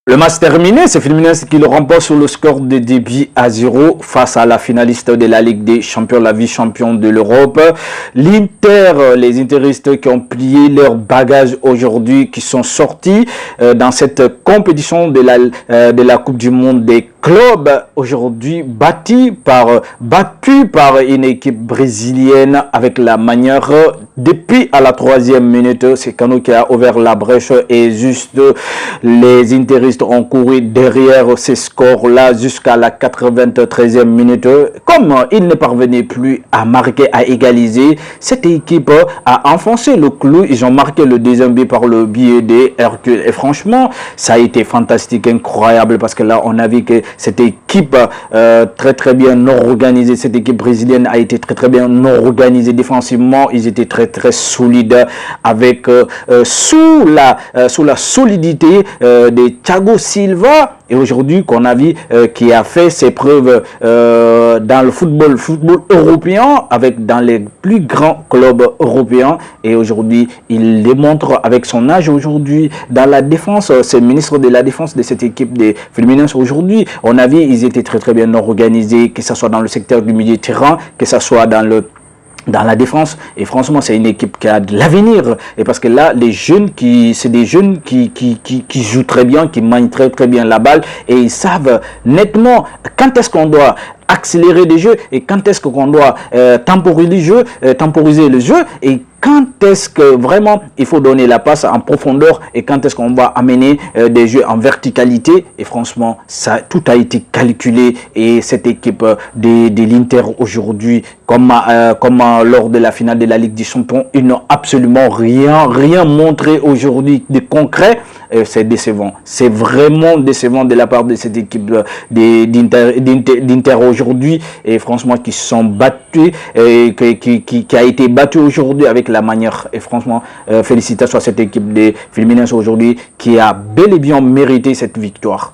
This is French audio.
Le match terminé, c'est Fluminense qui le remporte sur le score de 2-0 face à la finaliste de la Ligue des Champions, la vice-champion de l'Europe. Les Interistes qui ont plié leur bagage aujourd'hui, qui sont sortis dans cette compétition de la Coupe du Monde des clubs, aujourd'hui battu par une équipe brésilienne avec la manière, depuis à la 3e minute, c'est Cano qui a ouvert la brèche et juste les Interistes ont couru derrière ces scores-là jusqu'à la 93e minute. Comme ils ne parvenaient plus à marquer, à égaliser, cette équipe a enfoncé le clou. Ils ont marqué le deuxième but par le biais des Hercules. Et ça a été fantastique, incroyable, parce que là, on a vu que cette équipe très bien organisée, cette équipe brésilienne a été très bien organisée défensivement. Ils étaient très solides avec sous la solidité de Thiago Silva, et aujourd'hui qu'on a vu qui a fait ses preuves dans le football européen, dans les plus grands clubs européens, et aujourd'hui il démontre avec son âge aujourd'hui dans la défense. C'est le ministre de la défense de cette équipe des Fluminense. Aujourd'hui on a vu ils étaient très bien organisés, que ce soit dans le secteur du milieu de terrain, que ce soit dans la défense. Et franchement, c'est une équipe qui a de l'avenir. Et parce que là, c'est des jeunes qui jouent très bien, qui manient très bien la balle, et ils savent nettement quand est-ce qu'on doit accélérer les jeux et quand est-ce qu'on doit temporiser le jeu, et quand est-ce que vraiment il faut donner la passe en profondeur, et quand est-ce qu'on va amener des jeux en verticalité. Et franchement, tout a été calculé. Et cette équipe de l'Inter aujourd'hui, comme lors de la finale de la Ligue des Champions, ils n'ont absolument rien montré aujourd'hui de concret. C'est décevant, c'est vraiment décevant de la part de cette équipe d'Inter aujourd'hui, et franchement qui se sont battus, et qui a été battue aujourd'hui avec la manière. Et franchement, félicitations à cette équipe des Fluminense aujourd'hui qui a bel et bien mérité cette victoire.